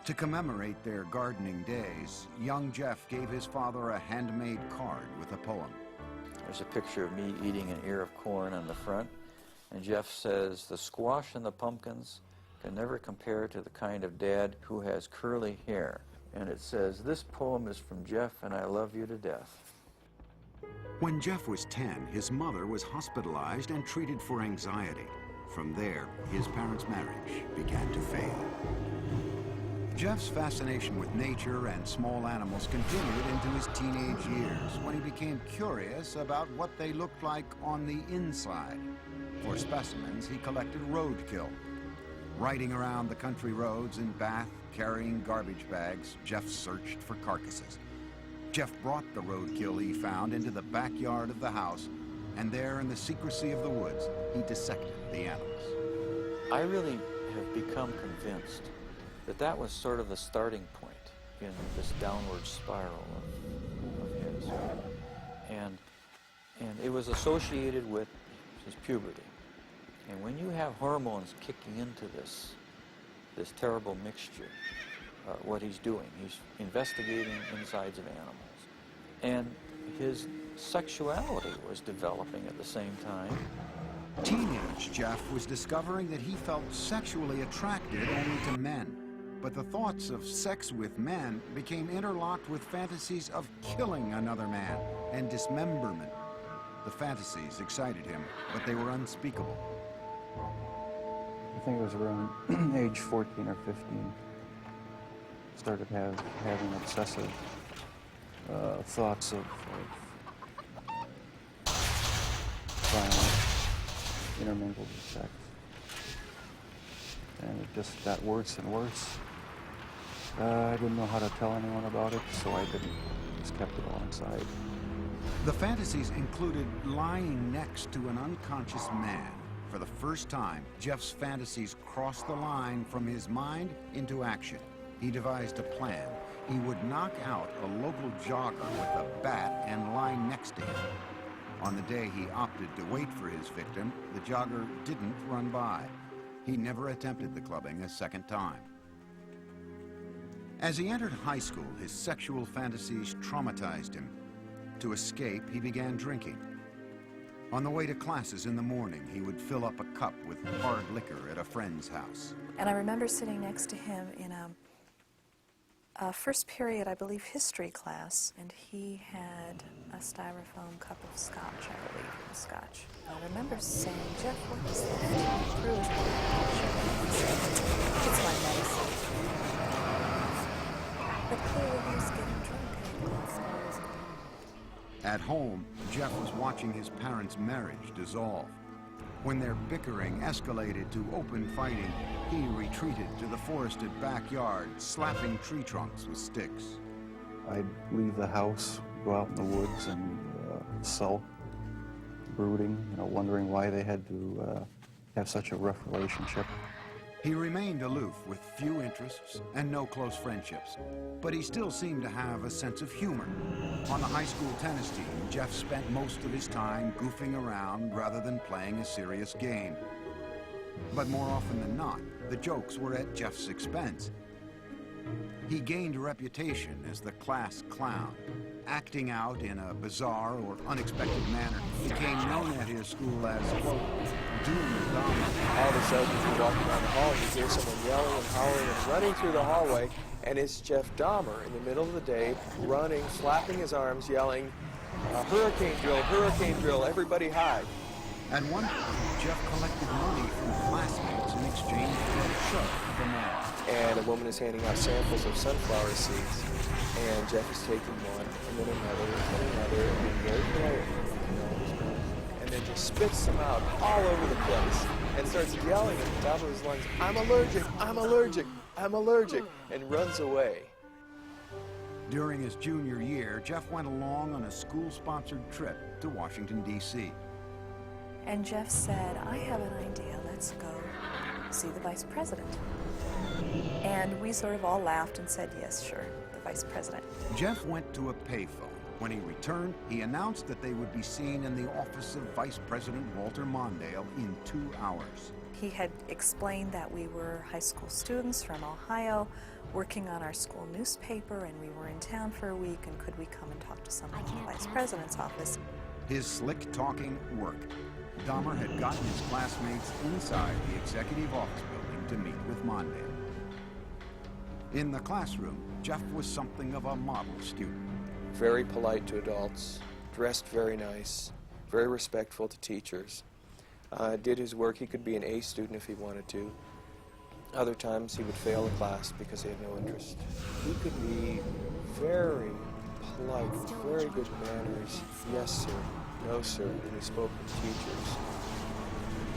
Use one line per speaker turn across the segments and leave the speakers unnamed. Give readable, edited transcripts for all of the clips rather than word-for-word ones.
To commemorate their gardening days, young Jeff gave his father a handmade card with a poem.
There's a picture of me eating an ear of corn on the front, and Jeff says, "The squash and the pumpkins can never compare to the kind of dad who has curly hair." And it says, "This poem is from Jeff, and I love you to death."
When Jeff was 10, his mother was hospitalized and treated for anxiety. From there, his parents' marriage began to fail. Jeff's fascination with nature and small animals continued into his teenage years when he became curious about what they looked like on the inside. For specimens, he collected roadkill. Riding around the country roads in Bath, carrying garbage bags, Jeff searched for carcasses. Jeff brought the roadkill he found into the backyard of the house, and there in the secrecy of the woods, he dissected the animals.
I really have become convinced that that was sort of the starting point in this downward spiral of his. And it was associated with his puberty. And when you have hormones kicking into this terrible mixture, what he's doing, he's investigating insides of animals. And his sexuality was developing at the same time.
Teenage Jeff was discovering that he felt sexually attracted only to men. But the thoughts of sex with men became interlocked with fantasies of killing another man and dismemberment. The fantasies excited him, but they were unspeakable.
I think it was around age 14 or 15. Started having obsessive thoughts of violence intermingled with sex. And it just got worse and worse. I didn't know how to tell anyone about it, so I didn't. Just kept it all inside.
The fantasies included lying next to an unconscious man. For the first time, Jeff's fantasies crossed the line from his mind into action. He devised a plan. He would knock out a local jogger with a bat and lie next to him. On the day he opted to wait for his victim, the jogger didn't run by. He never attempted the clubbing a second time. As he entered high school, his sexual fantasies traumatized him. To escape, he began drinking. On the way to classes in the morning, he would fill up a cup with hard liquor at a friend's house.
And I remember sitting next to him in a first period, I believe, history class, and he had a styrofoam cup of scotch, I believe it was scotch. I remember saying, "Jeff, what is this?" Through his "It's my medicine." But clearly he was getting drunk and he lost all.
At home, Jeff was watching his parents' marriage dissolve. When their bickering escalated to open fighting, he retreated to the forested backyard, slapping tree trunks with sticks.
I'd leave the house, go out in the woods and sulk, brooding, wondering why they had to have such a rough relationship.
He remained aloof with few interests and no close friendships, but he still seemed to have a sense of humor. On the high school tennis team, Jeff spent most of his time goofing around rather than playing a serious game. But more often than not, the jokes were at Jeff's expense. He gained a reputation as the class clown. Acting out in a bizarre or unexpected manner became known at his school as, quote, Doom Dahmer.
All of a sudden, as you walk down the hall, you hear someone yelling and hollering and running through the hallway, and it's Jeff Dahmer in the middle of the day, running, flapping his arms, yelling, hurricane drill, everybody hide.
At one point, Jeff collected money from classmates in exchange for a shirt from all.
And a woman is handing out samples of sunflower seeds, and Jeff is taking one, and then another, and then very quietly, and then just spits them out all over the place, and starts yelling at the top of his lungs, "I'm allergic, I'm allergic, I'm allergic," and runs away.
During his junior year, Jeff went along on a school-sponsored trip to Washington, D.C.
And Jeff said, "I have an idea, let's go see the vice president." And we sort of all laughed and said, "Yes, sure, the vice president."
Jeff went to a payphone. When he returned, he announced that they would be seen in the office of Vice President Walter Mondale in 2 hours.
He had explained that we were high school students from Ohio working on our school newspaper, and we were in town for a week, and could we come and talk to someone in the vice president's office?
His slick talking worked. Dahmer had gotten his classmates inside the executive office building to meet with Mondale. In the classroom, Jeff was something of a model student.
Very polite to adults, dressed very nice, very respectful to teachers. Did his work. He could be an A student if he wanted to. Other times he would fail a class because he had no interest. He could be very polite, with very good manners. Yes, sir. No, sir. When he spoke with teachers.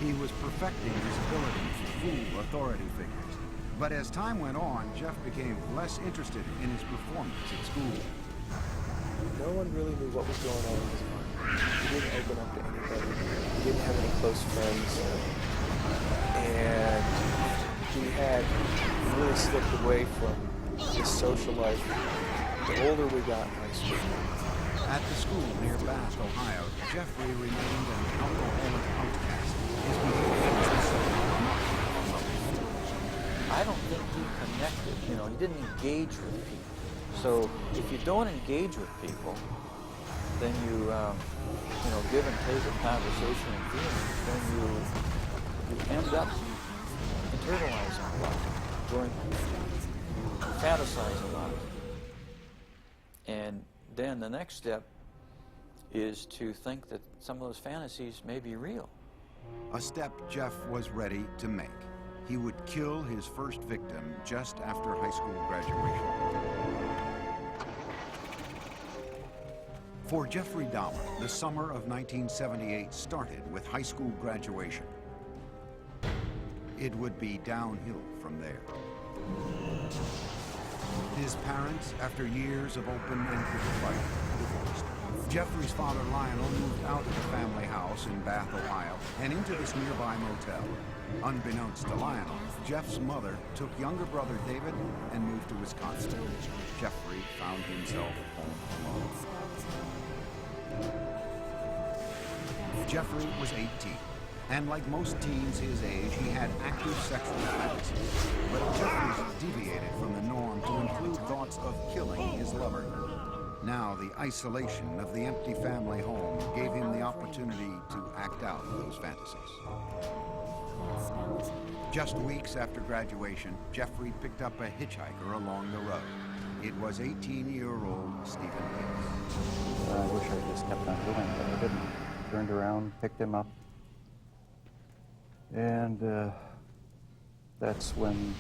He was perfecting his ability to fool authority figures. But as time went on, Jeff became less interested in his performance at school.
No one really knew what was going on in his mind. He didn't open up to anybody. He didn't have any close friends. And he had really slipped away from his social life the older we got in high school.
At the school near Bath, Ohio, Jeffrey remained an alcoholic outcast. His behavior was so remarkable.
I don't think he connected, he didn't engage with people. So if you don't engage with people, then you give and take a conversation and feelings, then you end up internalizing a lot, fantasizing a lot. And then the next step is to think that some of those fantasies may be real.
A step Jeff was ready to make. He would kill his first victim just after high school graduation. For Jeffrey Dahmer, the summer of 1978 started with high school graduation. It would be downhill from there. His parents, after years of open and crooked fight, divorced. Jeffrey's father, Lionel, moved out of the family house in Bath, Ohio, and into this nearby motel. Unbeknownst to Lionel, Jeff's mother took younger brother David and moved to Wisconsin. Jeffrey found himself home alone. Jeffrey was 18, and like most teens his age, he had active sexual fantasies. But Jeffrey deviated from the norm to include thoughts of killing his lover. Now the isolation of the empty family home gave him the opportunity to act out those fantasies. Just weeks after graduation, Jeffrey picked up a hitchhiker along the road. It was 18-year-old Stephen Hicks.
I wish I just kept on doing it, but I didn't. Turned around, picked him up, and that's when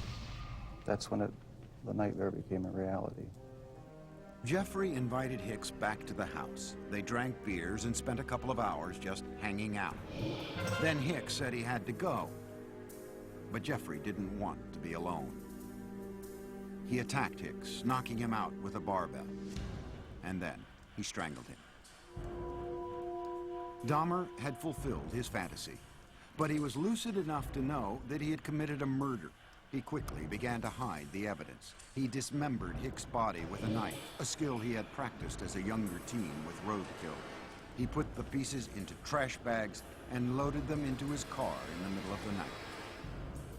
the nightmare became a reality.
Jeffrey invited Hicks back to the house. They drank beers and spent a couple of hours just hanging out. Then Hicks said he had to go. But Jeffrey didn't want to be alone. He attacked Hicks, knocking him out with a barbell. And then he strangled him. Dahmer had fulfilled his fantasy, but he was lucid enough to know that he had committed a murder. He quickly began to hide the evidence. He dismembered Hicks' body with a knife, a skill he had practiced as a younger teen with roadkill. He put the pieces into trash bags and loaded them into his car in the middle of the night.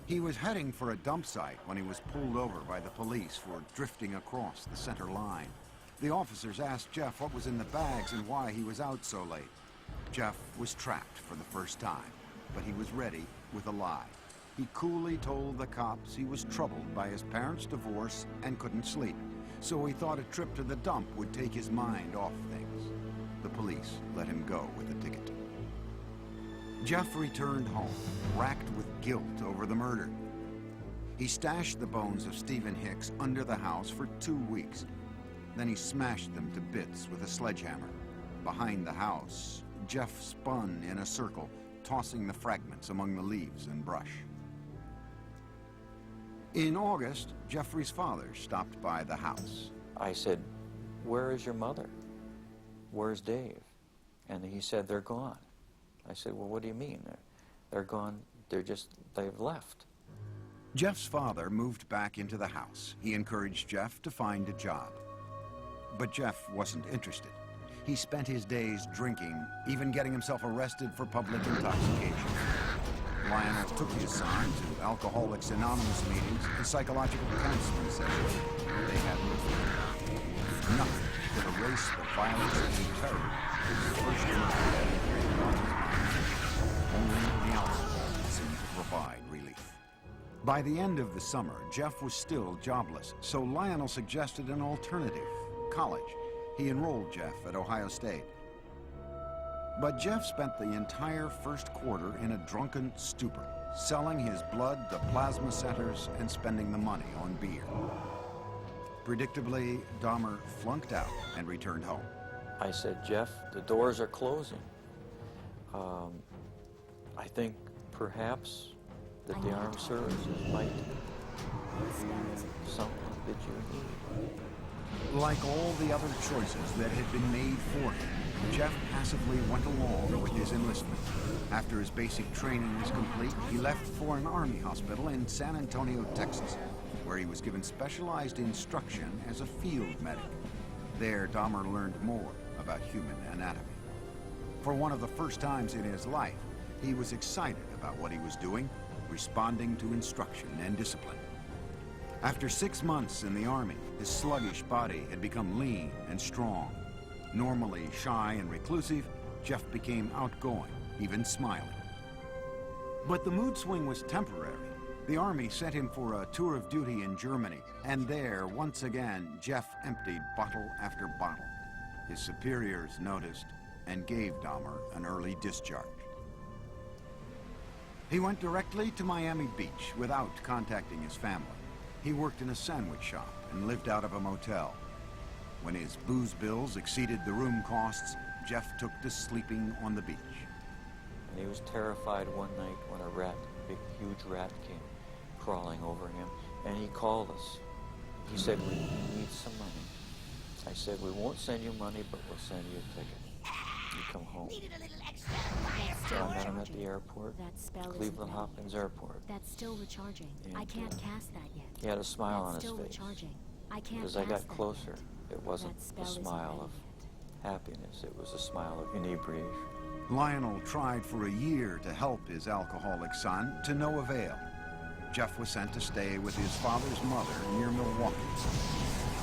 He was heading for a dump site when he was pulled over by the police for drifting across the center line. The officers asked Jeff what was in the bags and why he was out so late. Jeff was trapped for the first time, but he was ready with a lie. He coolly told the cops he was troubled by his parents' divorce and couldn't sleep, so he thought a trip to the dump would take his mind off things. The police let him go with a ticket. Jeff returned home, racked with guilt over the murder. He stashed the bones of Stephen Hicks under the house for 2 weeks. Then he smashed them to bits with a sledgehammer. Behind the house, Jeff spun in a circle, tossing the fragments among the leaves and brush. In August, Jeffrey's father stopped by the house.
I said, "Where is your mother? Where's Dave?" And he said, "They're gone." I said, "Well, what do you mean? They're gone, they've left."
Jeff's father moved back into the house. He encouraged Jeff to find a job. But Jeff wasn't interested. He spent his days drinking, even getting himself arrested for public intoxication. Lionel took his son to Alcoholics Anonymous meetings and psychological counseling sessions. They had nothing could erase the violence and terror his first murder had created on his mind. Only the alcohol seemed to provide relief. By the end of the summer, Jeff was still jobless, so Lionel suggested an alternative: college. He enrolled Jeff at Ohio State. But Jeff spent the entire first quarter in a drunken stupor, selling his blood to plasma centers and spending the money on beer. Predictably, Dahmer flunked out and returned home.
I said, Jeff, the doors are closing. I think perhaps that the armed services might be something that you need.
Like all the other choices that had been made for him, Jeff passively went along with his enlistment. After his basic training was complete, he left for an army hospital in San Antonio, Texas, where he was given specialized instruction as a field medic. There, Dahmer learned more about human anatomy. For one of the first times in his life, he was excited about what he was doing, responding to instruction and discipline. After 6 months in the Army, his sluggish body had become lean and strong. Normally shy and reclusive, Jeff became outgoing, even smiling. But the mood swing was temporary. The Army sent him for a tour of duty in Germany, and there, once again, Jeff emptied bottle after bottle. His superiors noticed and gave Dahmer an early discharge. He went directly to Miami Beach without contacting his family. He worked in a sandwich shop and lived out of a motel. When his booze bills exceeded the room costs, Jeff took to sleeping on the beach.
And he was terrified one night when a rat, a big, huge rat, came crawling over him, and he called us. He said, we need some money. I said, we won't send you money, but we'll send you a ticket. You come home. So I met him at the airport, Cleveland Hopkins Airport.
That's still recharging.
And,
I can't cast that yet.
He had a smile on
That's
his
still
face.
recharging. I can't
As I got
cast that
closer,
yet.
it wasn't
That
a
spell isn't
smile
ready
of
yet.
happiness. It was a smile of inebriation.
Lionel tried for a year to help his alcoholic son, to no avail. Jeff was sent to stay with his father's mother near Milwaukee.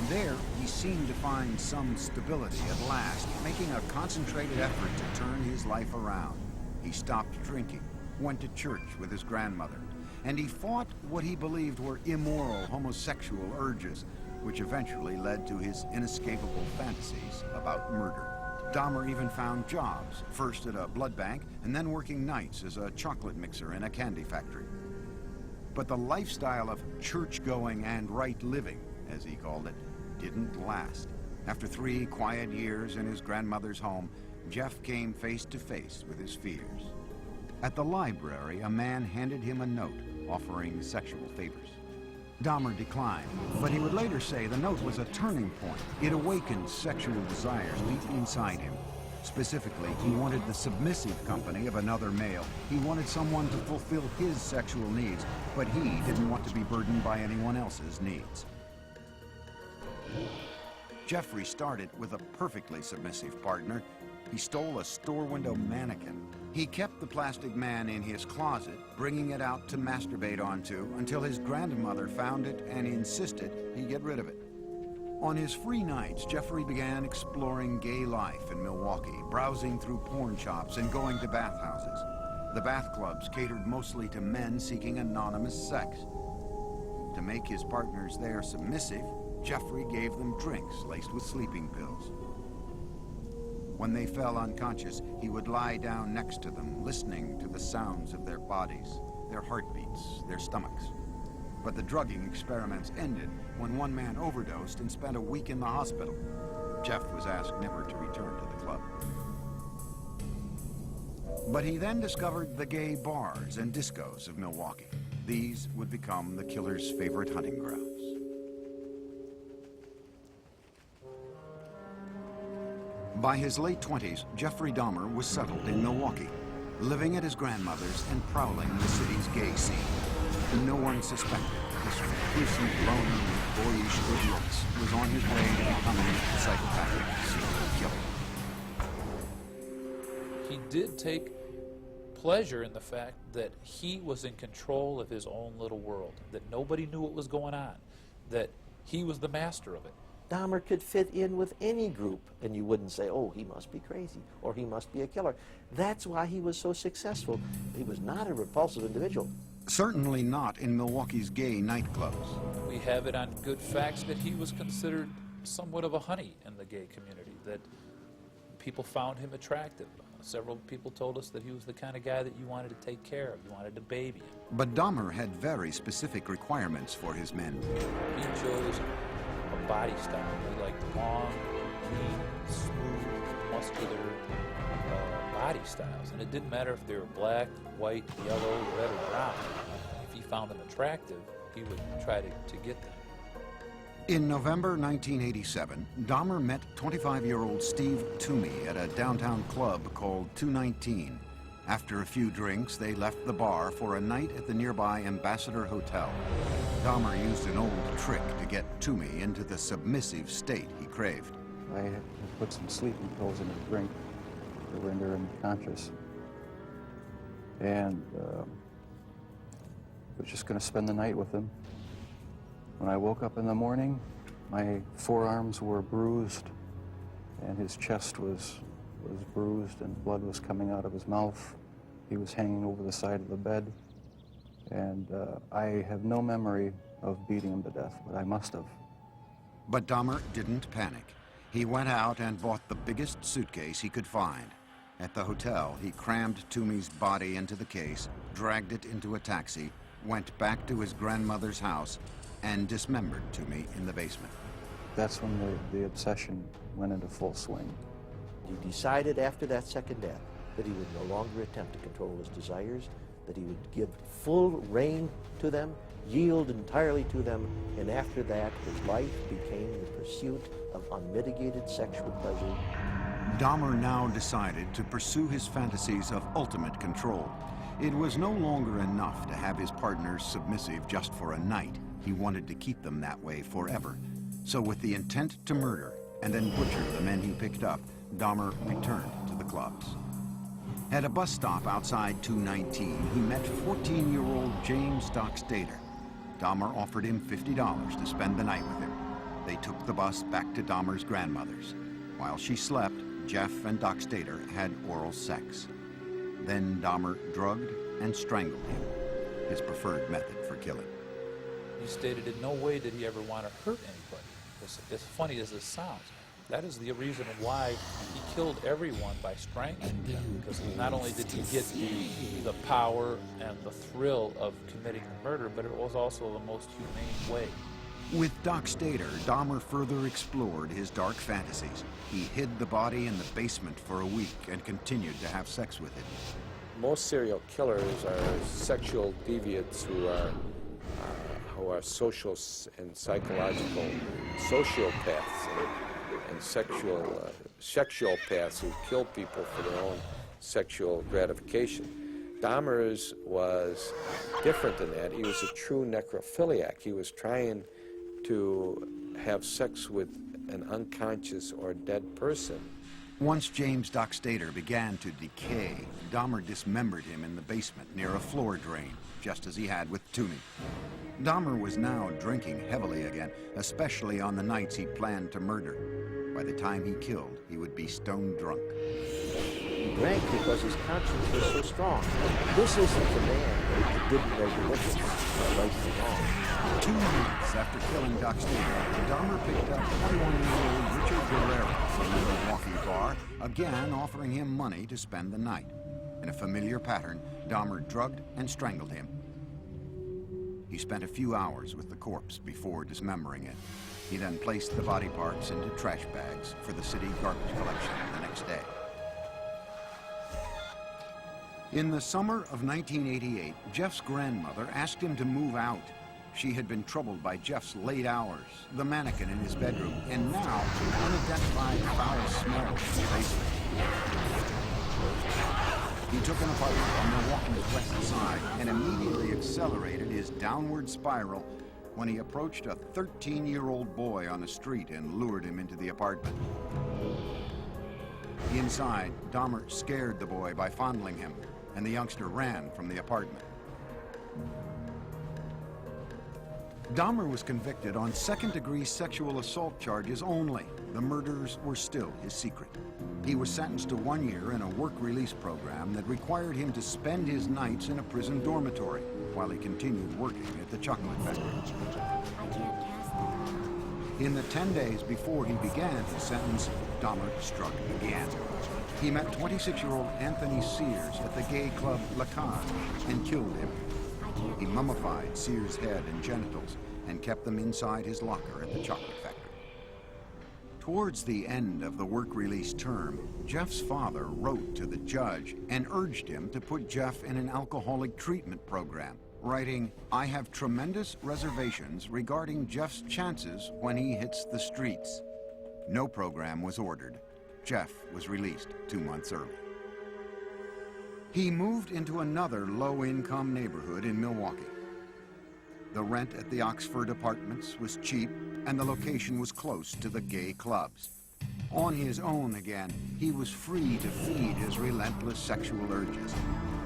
There, he seemed to find some stability at last, making a concentrated effort to turn his life around. He stopped drinking, went to church with his grandmother, and he fought what he believed were immoral homosexual urges, which eventually led to his inescapable fantasies about murder. Dahmer even found jobs, first at a blood bank, and then working nights as a chocolate mixer in a candy factory. But the lifestyle of church-going and right living, as he called it, didn't last. After 3 quiet years in his grandmother's home, Jeff came face to face with his fears. At the library, a man handed him a note offering sexual favors. Dahmer declined, but he would later say the note was a turning point. It awakened sexual desires deep inside him. Specifically, he wanted the submissive company of another male. He wanted someone to fulfill his sexual needs, but he didn't want to be burdened by anyone else's needs. Jeffrey started with a perfectly submissive partner. He stole a store window mannequin. He kept the plastic man in his closet, bringing it out to masturbate onto until his grandmother found it and insisted he get rid of it. On his free nights, Jeffrey began exploring gay life in Milwaukee, browsing through porn shops and going to bathhouses. The bath clubs catered mostly to men seeking anonymous sex. To make his partners there submissive, Jeffrey gave them drinks laced with sleeping pills. When they fell unconscious, he would lie down next to them, listening to the sounds of their bodies, their heartbeats, their stomachs. But the drugging experiments ended when one man overdosed and spent a week in the hospital. Jeff was asked never to return to the club. But he then discovered the gay bars and discos of Milwaukee. These would become the killer's favorite hunting grounds. By his late 20s, Jeffrey Dahmer was settled in Milwaukee, living at his grandmother's and prowling the city's gay scene. No one suspected this reclusive loner with boyish good looks was on his way to becoming a psychopathic serial killer.
He did take pleasure in the fact that he was in control of his own little world, that nobody knew what was going on, that he was the master of it.
Dahmer could fit in with any group, and you wouldn't say, oh, he must be crazy, or he must be a killer. That's why he was so successful. He was not a repulsive individual.
Certainly not in Milwaukee's gay nightclubs.
We have it on good facts that he was considered somewhat of a honey in the gay community, that people found him attractive. Several people told us that he was the kind of guy that you wanted to take care of, you wanted to baby him.
But Dahmer had very specific requirements for his men.
He chose a body style. He liked long, lean, smooth, muscular body styles. And it didn't matter if they were black, white, yellow, red, or brown. If he found them attractive, he would try to get them.
In November 1987, Dahmer met 25-year-old Steve Toomey at a downtown club called 219. After a few drinks, they left the bar for a night at the nearby Ambassador Hotel. Dahmer used an old trick to get Toomey into the submissive state he craved.
I had put some sleeping pills in his drink to render him conscious. And was just going to spend the night with him. When I woke up in the morning, my forearms were bruised, and his chest was bruised, and blood was coming out of his mouth. He was hanging over the side of the bed, and I have no memory of beating him to death, but I must have.
But Dahmer didn't panic. He went out and bought the biggest suitcase he could find. At the hotel, he crammed Toomey's body into the case, dragged it into a taxi, went back to his grandmother's house, and dismembered Toomey in the basement.
That's when the obsession went into full swing.
He decided after that second death that he would no longer attempt to control his desires, that he would give full rein to them, yield entirely to them, and after that, his life became the pursuit of unmitigated sexual pleasure.
Dahmer now decided to pursue his fantasies of ultimate control. It was no longer enough to have his partners submissive just for a night. He wanted to keep them that way forever. So with the intent to murder and then butcher the men he picked up, Dahmer returned to the clubs. At a bus stop outside 219, he met 14-year-old James Doc Stater. Dahmer offered him $50 to spend the night with him. They took the bus back to Dahmer's grandmother's. While she slept, Jeff and Doc Stater had oral sex. Then Dahmer drugged and strangled him, his preferred method for killing.
He stated in no way did he ever want to hurt anybody. As funny as this sounds, that is the reason why he killed everyone by strangling them, because not only did he get the power and the thrill of committing the murder, but it was also the most humane way.
With Doc Stater, Dahmer further explored his dark fantasies. He hid the body in the basement for a week and continued to have sex with it.
Most serial killers are sexual deviants who are social and psychological sociopaths and sexual paths who kill people for their own sexual gratification. Dahmer's was different than that. He was a true necrophiliac. He was trying to have sex with an unconscious or dead person.
Once James Doc Stater began to decay, Dahmer dismembered him in the basement near a floor drain, just as he had with Toomey. Dahmer was now drinking heavily again, especially on the nights he planned to murder. By the time he killed, he would be stone drunk.
He drank because his conscience was so strong. This isn't the man that didn't know the difference between right and wrong.
2 months after killing Doc Stater, Dahmer picked up 21-year-old Richard Guerrero from the Milwaukee bar, again offering him money to spend the night. In a familiar pattern, Dahmer drugged and strangled him. He spent a few hours with the corpse before dismembering it. He then placed the body parts into trash bags for the city garbage collection the next day. In the summer of 1988, Jeff's grandmother asked him to move out. She had been troubled by Jeff's late hours, the mannequin in his bedroom, and now an unidentified foul smell in the basement. He took an apartment on Milwaukee's west side and immediately accelerated his downward spiral when he approached a 13-year-old boy on the street and lured him into the apartment. Inside, Dahmer scared the boy by fondling him. and the youngster ran from the apartment. Dahmer was convicted on second-degree sexual assault charges only. The murders were still his secret. He was sentenced to 1 year in a work release program that required him to spend his nights in a prison dormitory while he continued working at the chocolate factory.
I can't cast that.
In the 10 days before he began his sentence, Dahmer struck again. He met 26-year-old Anthony Sears at the gay club La Cage and killed him. He mummified Sears' head and genitals and kept them inside his locker at the chocolate factory. Towards the end of the work release term, Jeff's father wrote to the judge and urged him to put Jeff in an alcoholic treatment program, writing, "I have tremendous reservations regarding Jeff's chances when he hits the streets." No program was ordered. Jeff was released 2 months early. He moved into another low-income neighborhood in Milwaukee. The rent at the Oxford Apartments was cheap, and the location was close to the gay clubs. On his own again, he was free to feed his relentless sexual urges.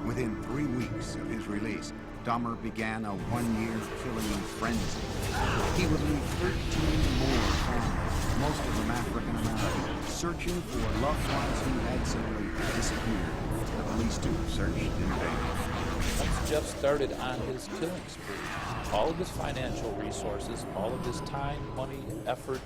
Within 3 weeks of his release, Dahmer began a 1-year killing frenzy. He would leave 13 more families, most of them African-American, searching for loved ones who had simply disappeared. The police too searched in vain.
Once Jeff started on his killing spree, all of his financial resources, all of his time, money, effort,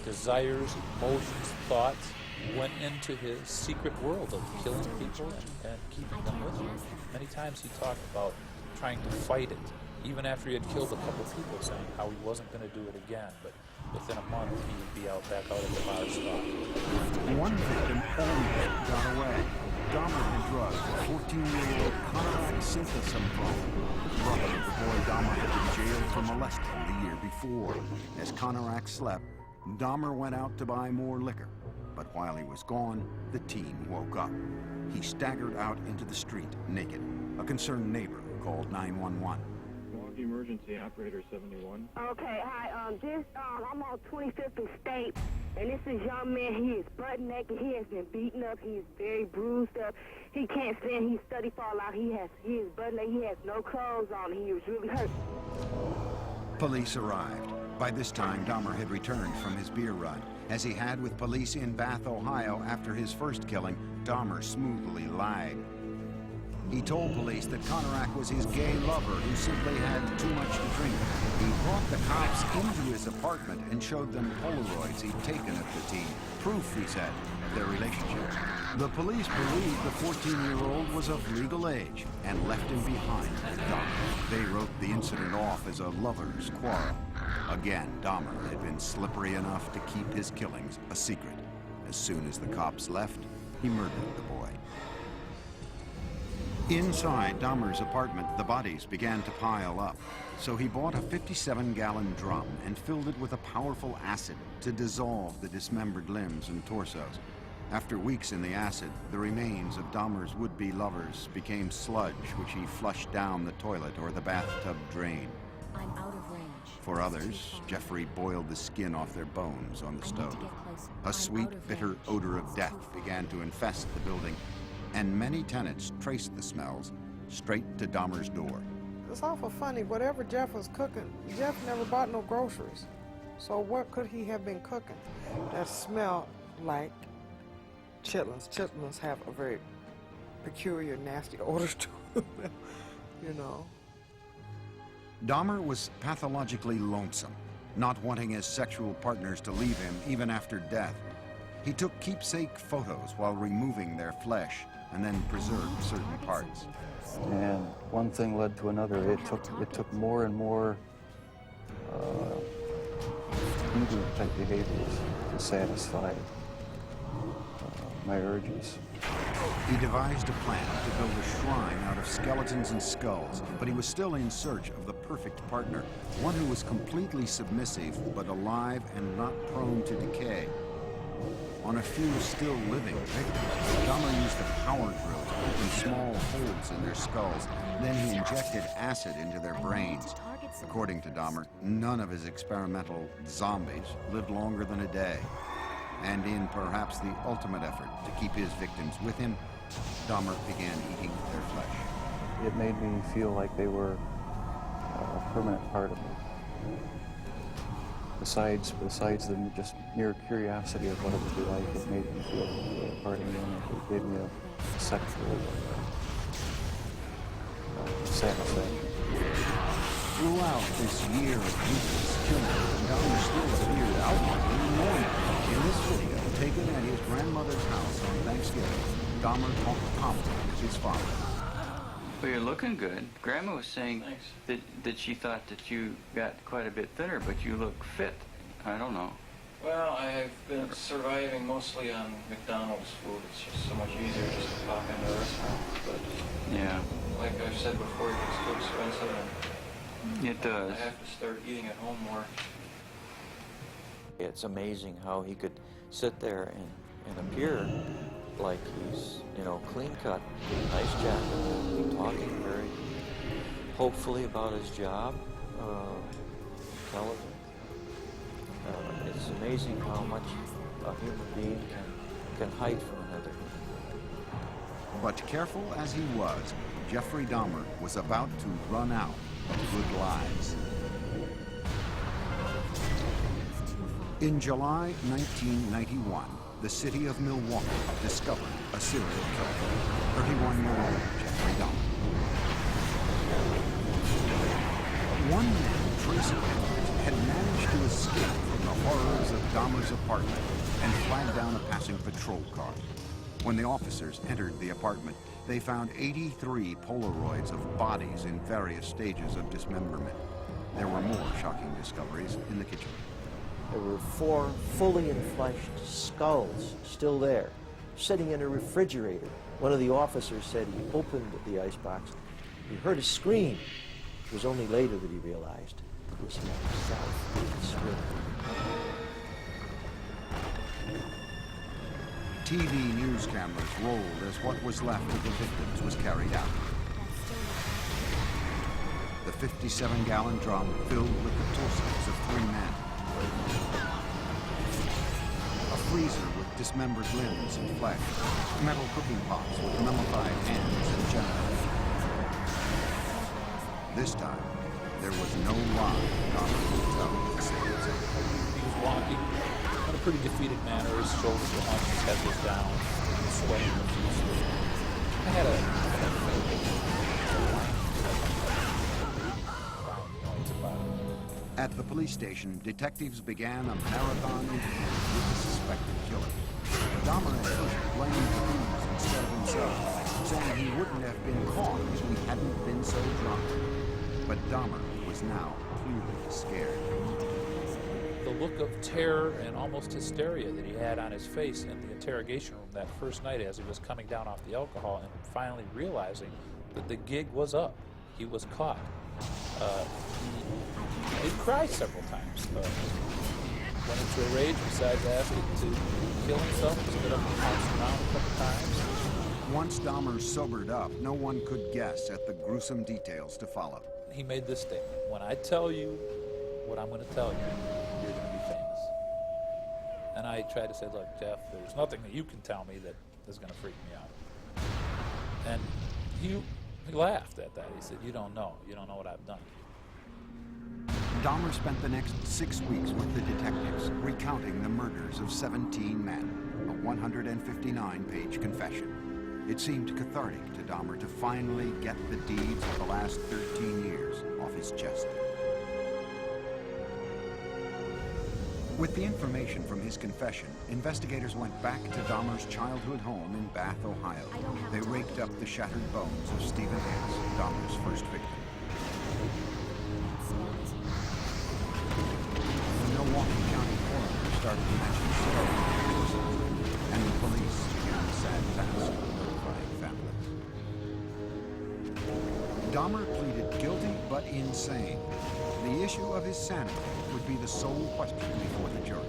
desires, emotions, thoughts went into his secret world of killing people and keeping them with him. Many times he talked about trying to fight it, even after he had killed a couple people, saying how he wasn't going to do it again, but within a month he would be back out at the bar spot.
One victim only got away. Dahmer had drugged a 14-year-old Conrad Synthosymptom, brother of the boy Dahmer had been jailed for molesting the year before. As Conrad slept, Dahmer went out to buy more liquor. But while he was gone, the teen woke up. He staggered out into the street naked. A concerned neighbor called 911.
Milwaukee Emergency Operator 71.
Okay, hi. I'm on 25th and State, and this is young man. He is butt naked. He has been beaten up. He is very bruised up. He can't stand. He's study fall out. He is butt naked. He has no clothes on. He was really hurt.
Police arrived. By this time, Dahmer had returned from his beer run. As he had with police in Bath, Ohio after his first killing, Dahmer smoothly lied. He told police that Conrad was his gay lover who simply had too much to drink. He brought the cops into his apartment and showed them Polaroids he'd taken of the teen. Proof, he said, of their relationship. The police believed the 14-year-old was of legal age and left him behind with Dahmer. They wrote the incident off as a lover's quarrel. Again, Dahmer had been slippery enough to keep his killings a secret. As soon as the cops left, he murdered the boy. Inside Dahmer's apartment, the bodies began to pile up. So he bought a 57-gallon drum and filled it with a powerful acid to dissolve the dismembered limbs and torsos. After weeks in the acid, the remains of Dahmer's would-be lovers became sludge, which he flushed down the toilet or the bathtub drain.
I'm out of range.
For others, Jeffrey boiled the skin off their bones on the stove. A sweet, bitter odor of death began to infest the building, and many tenants traced the smells straight to Dahmer's door.
It's awful funny. Whatever Jeff was cooking, Jeff never bought no groceries. So what could he have been cooking that smelled like chitlins? Chitlins have a very peculiar, nasty odor to them, you know.
Dahmer was pathologically lonesome, not wanting his sexual partners to leave him even after death. He took keepsake photos while removing their flesh and then preserved certain parts.
And one thing led to another. It took more and more type behaviors to satisfy my urges.
He devised a plan to build a shrine out of skeletons and skulls, but he was still in search of the perfect partner, one who was completely submissive but alive and not prone to decay. On a few still living victims, Dahmer used a power drill to open small holes in their skulls. Then he injected acid into their brains. According to Dahmer, none of his experimental zombies lived longer than a day. And in perhaps the ultimate effort to keep his victims with him, Dahmer began eating their flesh.
It made me feel like they were a permanent part of me. Besides the just mere curiosity of what it would be like, it made me feel part of me, and it gave me a sexual satisfaction.
Throughout this year of ruthless killing, Dahmer still appeared outwardly normal. In this video, taken at his grandmother's house on Thanksgiving, Dahmer talked confident with his father.
Well, you're looking good. Grandma was saying that she thought that you got quite a bit thinner, but you look fit. I don't know.
Well, I've been surviving mostly on McDonald's food. It's just so much easier just to pop into a restaurant. But
yeah,
like I've said before, it gets too expensive, and
it does.
I have to start eating at home more. It's amazing how he could sit there and appear like he's, you know, clean cut, nice jacket, talking very hopefully about his job, intelligent. It's amazing how much a human being can hide from another human.
But careful as he was, Jeffrey Dahmer was about to run out of good lies. In July 1991, the city of Milwaukee discovered a serial killer, 31-year-old Jeffrey Dahmer. One man, Tracy Edwards, had managed to escape from the horrors of Dahmer's apartment and flagged down a passing patrol car. When the officers entered the apartment, they found 83 Polaroids of bodies in various stages of dismemberment. There were more shocking discoveries in the kitchen.
There were 4 fully enfleshed skulls still there, sitting in a refrigerator. One of the officers said he opened the icebox. He heard a scream. It was only later that he realized it was himself screaming.
TV news cameras rolled as what was left of the victims was carried out. The 57-gallon drum filled with the torsos of 3 men. A freezer with dismembered limbs and flesh. Metal cooking pots with mummified hands and genitals. This time, there was no lie Dahmer could tell the assailants.
He was walking in a pretty defeated manner. His shoulders were hunched, his head was down, he was sweating profusely. I had a
At the police station, detectives began a marathon interview with the suspected killer. Dahmer at first blamed booze instead of himself, saying he wouldn't have been caught if he hadn't been so drunk. But Dahmer was now clearly scared.
The look of terror and almost hysteria that he had on his face in the interrogation room that first night as he was coming down off the alcohol and finally realizing that the gig was up. He was caught. He did cry several times. Went into a rage, besides asking to kill himself, stood up and bounced around a couple times.
Once Dahmer sobered up, no one could guess at the gruesome details to follow.
He made this statement: when I tell you what I'm going to tell you, you're going to be famous. And I tried to say, look, Jeff, there's nothing that you can tell me that is going to freak me out. And he laughed at that. He said, you don't know what I've done.
Dahmer spent the next 6 weeks with the detectives, recounting the murders of 17 men, a 159-page confession. It seemed cathartic to Dahmer to finally get the deeds of the last 13 years off his chest. With the information from his confession, investigators went back to Dahmer's childhood home in Bath, Ohio. They raked up the shattered bones of Stephen Hicks, Dahmer's first victim. The Milwaukee County coroner started to mention stories, and the police began the sad task of notifying families. Dahmer pleaded guilty but insane. The issue of his sanity would be the sole question before the jury.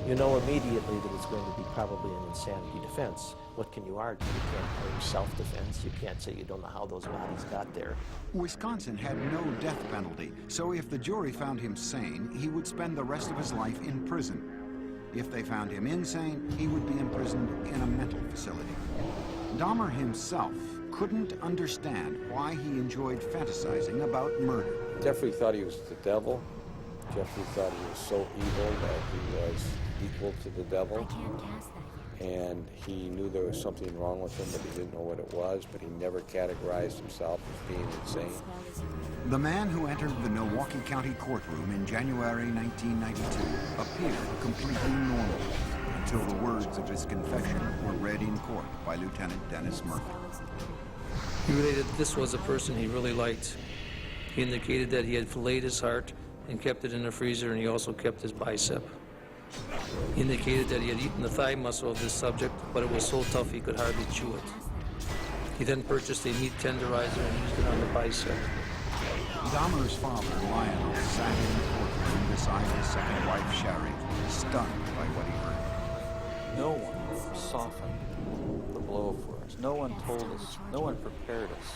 You know immediately that it's going to be probably an insanity defense. What can you argue? You can't claim self-defense. You can't say you don't know how those bodies got there.
Wisconsin had no death penalty, so if the jury found him sane, he would spend the rest of his life in prison. If they found him insane, he would be imprisoned in a mental facility. Dahmer himself couldn't understand why he enjoyed fantasizing about murder.
Jeffrey thought he was the devil. Jeffrey thought he was so evil that he was equal to the devil. And he knew there was something wrong with him, but he didn't know what it was, but he never categorized himself as being insane.
The man who entered the Milwaukee County courtroom in January 1992 appeared completely normal until the words of his confession were read in court by Lieutenant Dennis Murphy.
He related this was a person he really liked. He indicated that he had filleted his heart and kept it in the freezer, and he also kept his bicep. He indicated that he had eaten the thigh muscle of this subject, but it was so tough he could hardly chew it. He then purchased a meat tenderizer and used it on the bicep.
Dahmer's father, Lionel, sat in the courtroom beside his second wife, Sherry, stunned by what he heard.
No one softened the blow for us. No one told us. No one prepared us.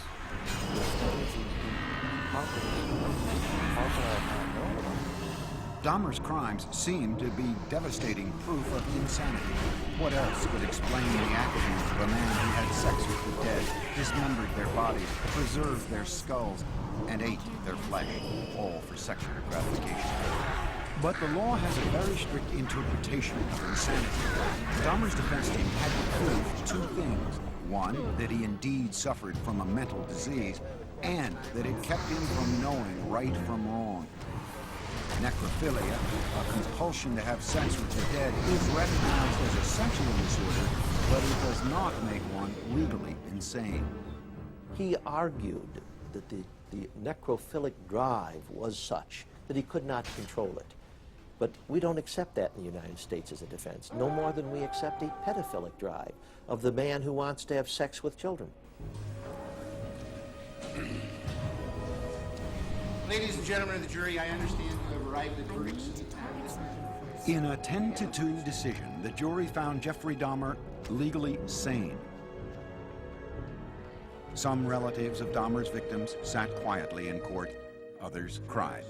How could I have not known about it?
Dahmer's crimes seemed to be devastating proof of insanity. What else could explain the actions of a man who had sex with the dead, dismembered their bodies, preserved their skulls, and ate their flesh, all for sexual gratification? But the law has a very strict interpretation of insanity. Dahmer's defense team had to prove two things. One, that he indeed suffered from a mental disease, and that it kept him from knowing right from wrong. Necrophilia, a compulsion to have sex with the dead, is recognized as a sexual disorder, but it does not make one legally insane.
He argued that the necrophilic drive was such that he could not control it. But we don't accept that in the United States as a defense, no more than we accept a pedophilic drive of the man who wants to have sex with children.
Ladies and gentlemen of the jury, I understand you have arrived at verdicts.
In a 10-2 decision, the jury found Jeffrey Dahmer legally sane. Some relatives of Dahmer's victims sat quietly in court, others cried.